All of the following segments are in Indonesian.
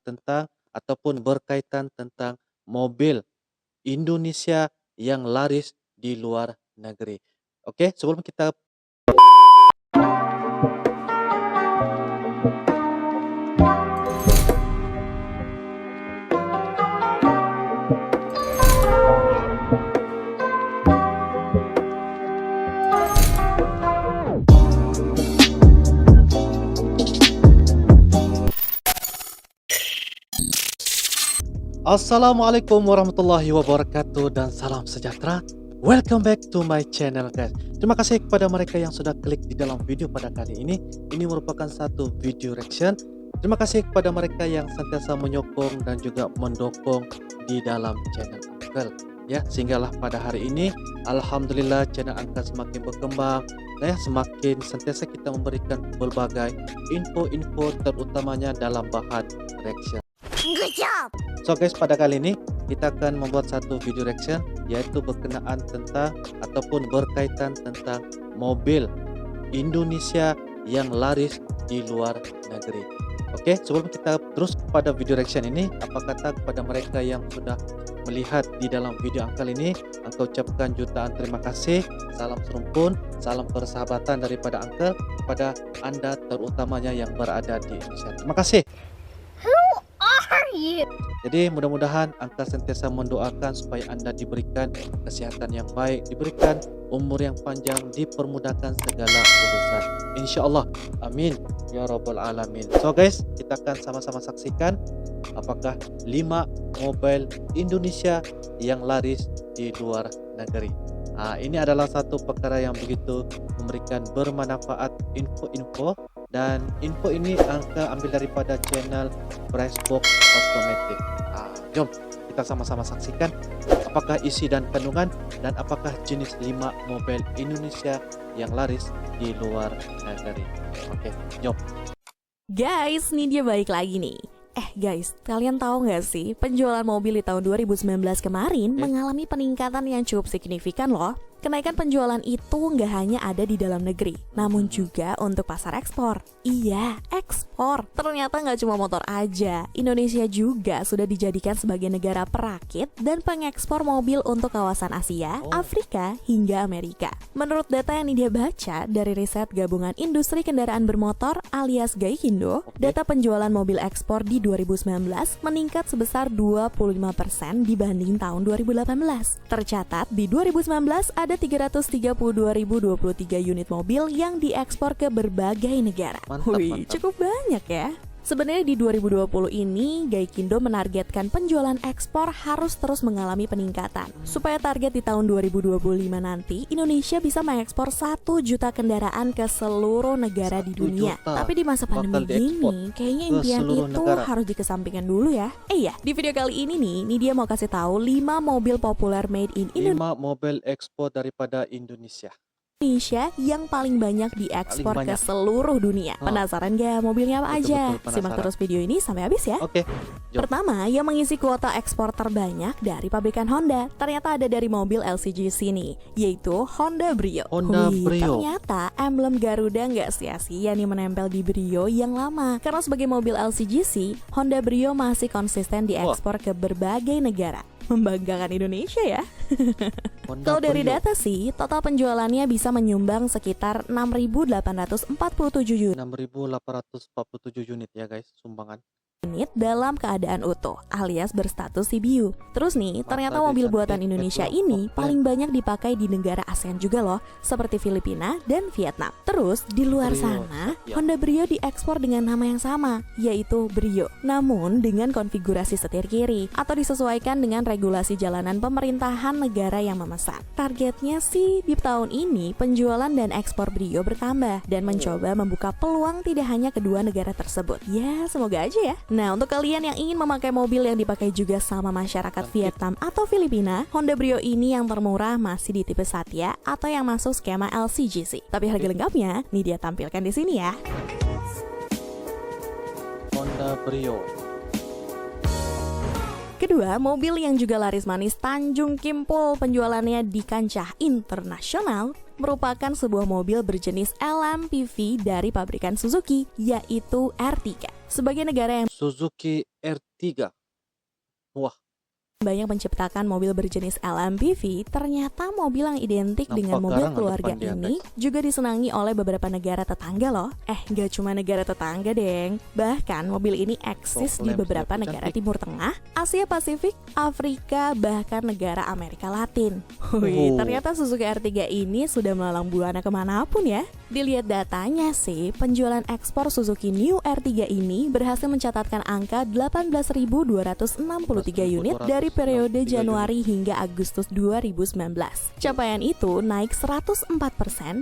tentang ataupun berkaitan tentang mobil Indonesia yang laris di luar negeri. Oke, sebelum kita Assalamualaikum warahmatullahi wabarakatuh dan salam sejahtera. Welcome back to my channel guys. Terima kasih kepada mereka yang sudah klik di dalam video pada kali ini. Ini merupakan satu video reaction. Terima kasih kepada mereka yang sentiasa menyokong dan juga mendukung di dalam channel Uncle. Ya, sehinggalah pada hari ini alhamdulillah channel Uncle semakin berkembang. Nah, semakin sentiasa kita memberikan berbagai info-info terutamanya dalam bahan reaction. Good job. So guys, pada kali ini kita akan membuat satu video reaction yaitu berkenaan tentang ataupun berkaitan tentang mobil Indonesia yang laris di luar negeri. Oke, sebelum kita terus pada video reaction ini, apa kata kepada mereka yang sudah melihat di dalam video Uncle ini, Uncle ucapkan jutaan terima kasih, salam serumpun, salam persahabatan daripada Uncle kepada Anda terutamanya yang berada di Indonesia. Terima kasih. Jadi mudah-mudahan Uncle sentiasa mendoakan supaya Anda diberikan kesehatan yang baik, diberikan umur yang panjang, dipermudahkan segala urusan. Insya Allah, amin ya rabbal alamin. So guys, kita akan sama-sama saksikan apakah 5 mobil Indonesia yang laris di luar negeri. Ini adalah satu perkara yang begitu memberikan bermanfaat info-info. Dan info ini Uncle ambil daripada channel Pricebox Automatic. Jom kita sama-sama saksikan apakah isi dan kandungan dan apakah jenis 5 mobil Indonesia yang laris di luar negeri. Oke, jom. Guys, ini dia balik lagi nih. Guys, kalian tahu nggak sih penjualan mobil di tahun 2019 kemarin mengalami peningkatan yang cukup signifikan loh. Kenaikan penjualan itu nggak hanya ada di dalam negeri, namun juga untuk pasar ekspor. Iya, ekspor. Ternyata nggak cuma motor aja, Indonesia juga sudah dijadikan sebagai negara perakit dan pengekspor mobil untuk kawasan Asia, Afrika, hingga Amerika. Menurut data yang dia baca dari riset Gabungan Industri Kendaraan Bermotor alias Gaikindo, data penjualan mobil ekspor di 2019 meningkat sebesar 25% dibanding tahun 2018. Tercatat di 2019 ada 332.023 unit mobil yang diekspor ke berbagai negara. Mantap. Cukup banyak ya. Sebenarnya di 2020 ini, Gaikindo menargetkan penjualan ekspor harus terus mengalami peningkatan. Supaya target di tahun 2025 nanti, Indonesia bisa mengekspor 1 juta kendaraan ke seluruh negara di dunia. Tapi di masa pandemi gini, kayaknya impian itu harus dikesampingkan dulu ya. Di video kali ini nih, dia mau kasih tahu 5 mobil populer made in Indonesia. 5 mobil ekspor daripada Indonesia yang paling banyak diekspor ke seluruh dunia. Penasaran gak mobilnya apa aja? Simak terus video ini sampai habis ya. Oke. Pertama, yang mengisi kuota ekspor terbanyak dari pabrikan Honda ternyata ada dari mobil LCGC nih, yaitu Honda Brio. Ternyata emblem Garuda nggak sia-sia nih menempel di Brio yang lama. Karena sebagai mobil LCGC, Honda Brio masih konsisten diekspor ke berbagai negara. Membanggakan Indonesia ya. Kalau dari data sih, total penjualannya bisa menyumbang sekitar 6.847 unit. 6.847 unit ya guys, sumbangan Dalam keadaan utuh alias berstatus CBU. Terus nih, ternyata mobil buatan Indonesia ini paling banyak dipakai di negara ASEAN juga loh, seperti Filipina dan Vietnam. Terus di luar sana, Honda Brio diekspor dengan nama yang sama, yaitu Brio, namun dengan konfigurasi setir kiri atau disesuaikan dengan regulasi jalanan pemerintahan negara yang memesan. Targetnya sih di tahun ini penjualan dan ekspor Brio bertambah dan mencoba membuka peluang tidak hanya kedua negara tersebut. Ya, semoga aja ya. Nah, untuk kalian yang ingin memakai mobil yang dipakai juga sama masyarakat Vietnam atau Filipina, Honda Brio ini yang termurah masih di tipe Satya atau yang masuk skema LCGC. Tapi harga lengkapnya nih dia tampilkan di sini ya. Honda Brio. Kedua, mobil yang juga laris manis Tanjung Kimpul penjualannya di kancah internasional merupakan sebuah mobil berjenis LMPV dari pabrikan Suzuki, yaitu R3. Sebagai negara yang Suzuki R3. Wah, banyak menciptakan mobil berjenis LMPV, ternyata mobil yang identik nampak dengan mobil garang keluarga depan dia, ini juga disenangi oleh beberapa negara tetangga loh. Gak cuma negara tetangga deng. Bahkan mobil ini eksis di Lem beberapa sangat negara cantik. Timur Tengah, Asia Pasifik, Afrika, bahkan negara Amerika Latin. Ternyata Suzuki R3 ini sudah melalang buana kemanapun ya. Dilihat datanya sih, penjualan ekspor Suzuki New R3 ini berhasil mencatatkan angka 18.263 unit dari periode Januari hingga Agustus 2019. Capaian itu naik 104%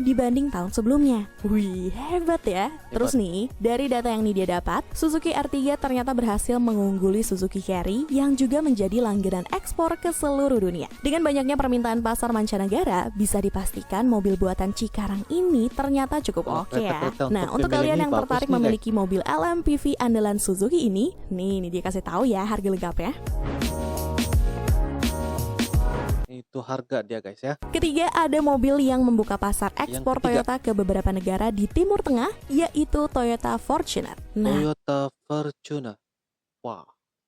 dibanding tahun sebelumnya. Wih, hebat ya. Terus nih, dari data yang Nidia dapat, Suzuki R3 ternyata berhasil mengungguli Suzuki Carry yang juga menjadi langganan ekspor ke seluruh dunia. Dengan banyaknya permintaan pasar mancanegara, bisa dipastikan mobil buatan Cikarang ini ternyata cukup Wah, oke ya. kereta-kereta Nah, untuk untuk kalian family yang ini tertarik bagus nih, memiliki mobil LMPV andalan Suzuki ini dia kasih tahu ya harga lengkapnya. itu harga dia guys ya. Ketiga, ada mobil yang membuka pasar ekspor ketiga. Toyota ke beberapa negara di Timur Tengah, yaitu Toyota Fortuner. Nah, Toyota Fortuner. Wah,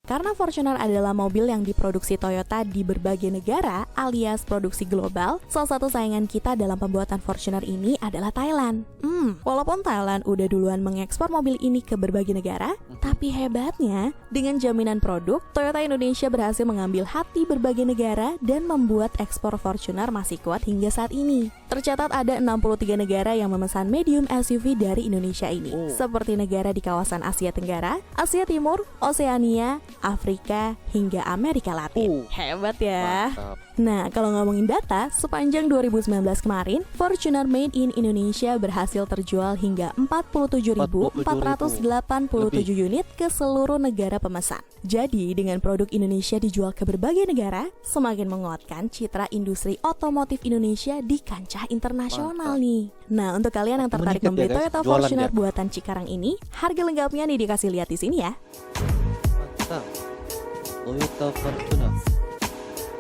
karena Fortuner adalah mobil yang diproduksi Toyota di berbagai negara alias produksi global, salah satu saingan kita dalam pembuatan Fortuner ini adalah Thailand. Walaupun Thailand udah duluan mengekspor mobil ini ke berbagai negara, tapi hebatnya, dengan jaminan produk, Toyota Indonesia berhasil mengambil hati berbagai negara dan membuat ekspor Fortuner masih kuat hingga saat ini. Tercatat ada 63 negara yang memesan medium SUV dari Indonesia ini, seperti negara di kawasan Asia Tenggara, Asia Timur, Oseania, Afrika, hingga Amerika Latin. Hebat ya. mantap. Nah, kalau ngomongin data, sepanjang 2019 kemarin, Fortuner Made in Indonesia berhasil terjual hingga 47.487 unit ke seluruh negara pemesan. Jadi, dengan produk Indonesia dijual ke berbagai negara, semakin menguatkan citra industri otomotif Indonesia di kancah internasional nih. Nah, untuk kalian yang tertarik Meningkat membeli ya, guys. Toyota Jualan Fortuner dia. buatan Cikarang ini, harga lengkapnya nih dikasih lihat di sini ya. Mantap. Toyota Fortuner.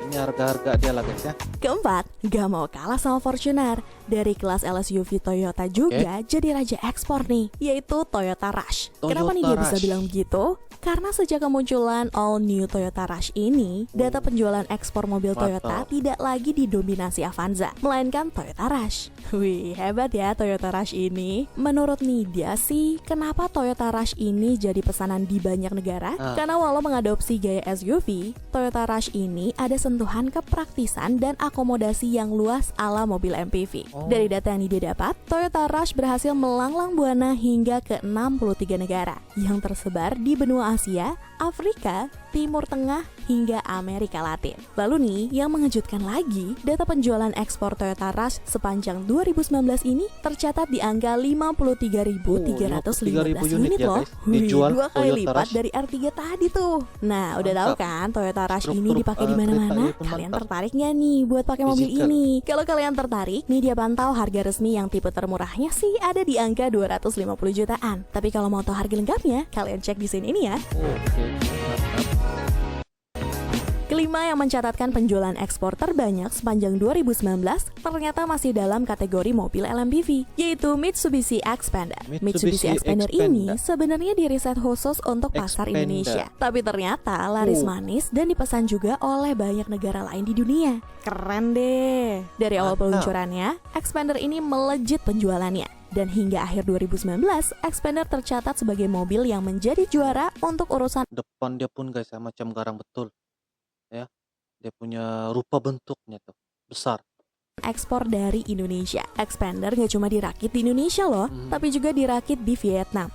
Ini harga-harga dia lah guys ya. Keempat, gak mau kalah sama Fortuner. Dari kelas LSUV Toyota juga jadi raja ekspor nih, yaitu Toyota Rush. Kenapa nih dia bisa Rush. bilang begitu? Karena sejak kemunculan all new Toyota Rush ini, data penjualan ekspor mobil Toyota Mantap. tidak lagi didominasi Avanza, melainkan Toyota Rush. Wih, hebat ya Toyota Rush ini. Menurut Nidia sih, kenapa Toyota Rush ini jadi pesanan di banyak negara? Karena walau mengadopsi gaya SUV, Toyota Rush ini ada sentuhan kepraktisan dan akomodasi yang luas ala mobil MPV. Dari data yang Nidia dapat, Toyota Rush berhasil melanglang buana hingga ke 63 negara yang tersebar di benua Asia, Afrika, Timur Tengah, hingga Amerika Latin. Lalu nih, yang mengejutkan lagi, data penjualan ekspor Toyota Rush sepanjang 2019 ini tercatat di angka 53.315 unit loh. guys. Wih, Dijual 2 kali Toyota lipat Rush. dari R3 tadi tuh. Nah, udah tahu Mantap. kan Toyota Rush ini Struktur, dipakai di keretanya mana-mana? pun Kalian mantap. tertarik nggak nih buat pakai mobil Physical. ini? Kalau kalian tertarik, nih dia pantau harga resmi yang tipe termurahnya sih ada di angka 250 jutaan. Tapi kalau mau tahu harga lengkapnya, kalian cek di sini ini ya. Oke, mantap. Kelima yang mencatatkan penjualan ekspor terbanyak sepanjang 2019 ternyata masih dalam kategori mobil LMPV, yaitu Mitsubishi Xpander. Mitsubishi Xpander Xpander. ini sebenarnya diriset khusus untuk pasar Xpander. Indonesia, tapi ternyata laris manis dan dipesan juga oleh banyak negara lain di dunia. Keren deh. Dari awal Mantap. peluncurannya, Xpander ini melejit penjualannya. Dan hingga akhir 2019, Xpander tercatat sebagai mobil yang menjadi juara untuk urusan Depan dia pun guys ya, macam garang betul. Ya. Dia punya rupa bentuknya tuh besar. ekspor dari Indonesia. Xpander gak cuma dirakit di Indonesia loh, tapi juga dirakit di Vietnam.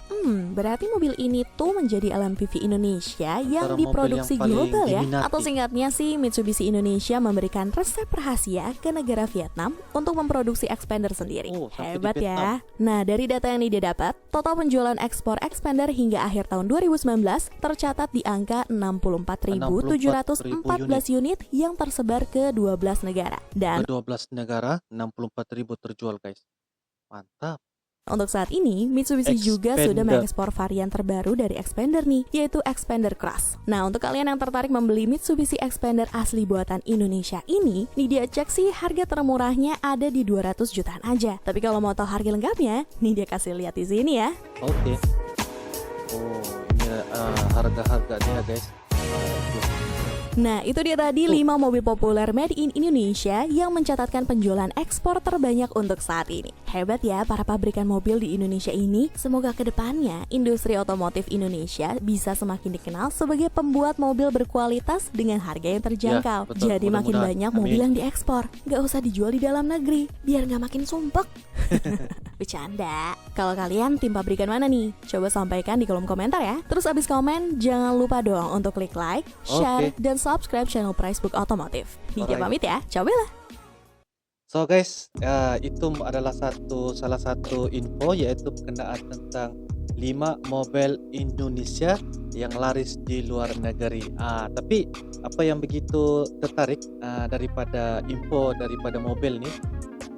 Berarti mobil ini tuh menjadi LMPV Indonesia yang Antara diproduksi mobil yang paling global ya. diminati. Atau singkatnya sih, Mitsubishi Indonesia memberikan resep rahasia ke negara Vietnam untuk memproduksi Xpander sendiri. Sampai di Hebat Vietnam. ya. Nah, dari data yang dia dapat, total penjualan ekspor Xpander hingga akhir tahun 2019 tercatat di angka 64.714 unit yang tersebar ke 12 negara. Dan Ke 12 negara, 64.000 terjual guys. Mantap. untuk saat ini, Mitsubishi juga Xpander. sudah mengekspor varian terbaru dari Xpander nih, yaitu Xpander Cross. Nah, untuk kalian yang tertarik membeli Mitsubishi Xpander asli buatan Indonesia ini, nih dia cek sih harga termurahnya ada di 200 jutaan aja. Tapi kalau mau tahu harga lengkapnya, nih dia kasih lihat di sini ya. Oke. Oh, ini harga-harga dia guys. Itu. Nah, itu dia tadi 5 mobil populer made in Indonesia yang mencatatkan penjualan ekspor terbanyak untuk saat ini. Hebat ya para pabrikan mobil di Indonesia ini. Semoga kedepannya industri otomotif Indonesia bisa semakin dikenal sebagai pembuat mobil berkualitas dengan harga yang terjangkau. betul. Jadi makin Mudah-mudahan. banyak mobil Amin. yang diekspor. Gak usah dijual di dalam negeri, biar gak makin sumpek. Bercanda. Kalau kalian tim pabrikan mana nih? Coba sampaikan di kolom komentar ya. Terus abis komen, jangan lupa dong untuk klik like, share, dan subscribe channel Pricebook Otomotif. Hingga Alright. pamit ya, cobalah. So guys, itu adalah salah satu info yaitu berkenaan tentang 5 mobil Indonesia yang laris di luar negeri. Tapi apa yang begitu tertarik daripada info daripada mobil nih,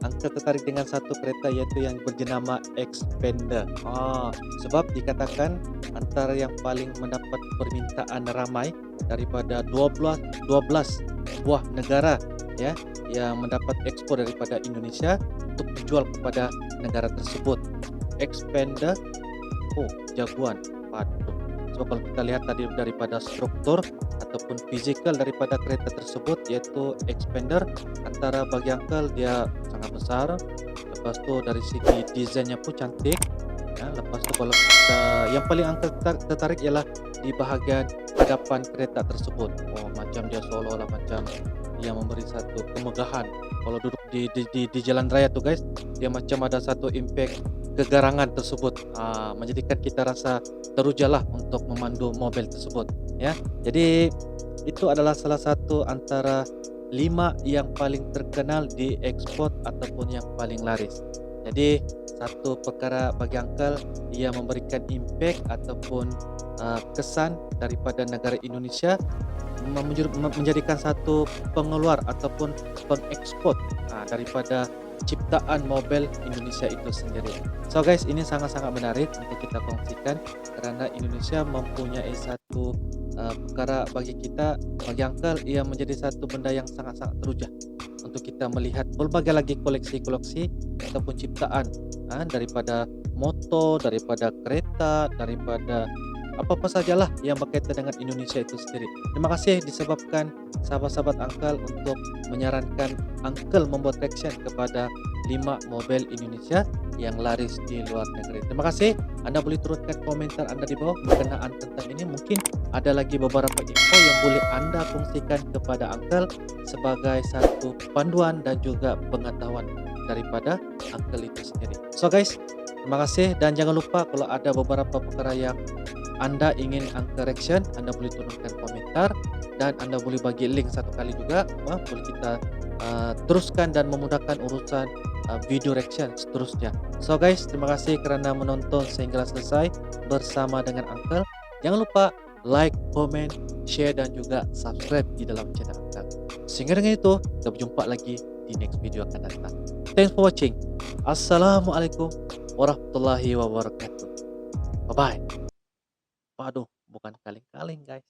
Angka tertarik dengan satu kereta yaitu yang berjenama Xpander. Sebab dikatakan antara yang paling mendapat permintaan ramai daripada 12 buah negara ya yang mendapat ekspor daripada Indonesia untuk dijual kepada negara tersebut. Xpander, jagoan. Waduh. So kalau kita lihat tadi daripada struktur ataupun fizikal daripada kereta tersebut yaitu Xpander, antara bagi Uncle dia sangat besar. Lepas tu dari segi desainnya pun cantik. Ya, lepas tu kalau kita yang paling Uncle tertarik ialah di bahagian hadapan kereta tersebut. Macam dia seolah-olah macam dia memberi satu kemegahan. Kalau duduk di jalan raya tu guys, dia macam ada satu impact kegarangan tersebut, menjadikan kita rasa terujalah untuk memandu mobil tersebut ya. Jadi itu adalah salah satu antara 5 yang paling terkenal di ekspor ataupun yang paling laris. Jadi satu perkara bagi Uncle, ia memberikan impact ataupun kesan daripada negara Indonesia menjadikan satu pengeluar ataupun pengekspor daripada ciptaan mobil Indonesia itu sendiri. So guys, ini sangat-sangat menarik untuk kita kongsikan kerana Indonesia mempunyai satu perkara bagi kita, bagi Uncle, ia menjadi satu benda yang sangat-sangat teruja untuk kita melihat berbagai lagi koleksi-koleksi ataupun ciptaan daripada motor, daripada kereta, daripada apa-apa sajalah yang berkaitan dengan Indonesia itu sendiri. Terima kasih disebabkan sahabat-sahabat Uncle untuk menyarankan Uncle membuat reaction kepada 5 mobil Indonesia yang laris di luar negeri. Terima kasih. Anda boleh turunkan komentar Anda di bawah berkenaan tentang ini. Mungkin ada lagi beberapa info yang boleh Anda kongsikan kepada Uncle sebagai satu panduan dan juga pengetahuan daripada Uncle itu sendiri. So guys, terima kasih dan jangan lupa kalau ada beberapa perkara yang Anda ingin Uncle reaction, Anda boleh turunkan komentar dan Anda boleh bagi link satu kali juga, boleh kita teruskan dan memudahkan urusan video reaction seterusnya. So guys, terima kasih kerana menonton sehingga selesai bersama dengan Uncle. Jangan lupa like, comment, share dan juga subscribe di dalam channel Uncle. Sehingga dengan itu, kita berjumpa lagi di next video akan datang. Thanks for watching. Assalamualaikum warahmatullahi wabarakatuh. Bye bye. Waduh, bukan kaleng-kaleng guys.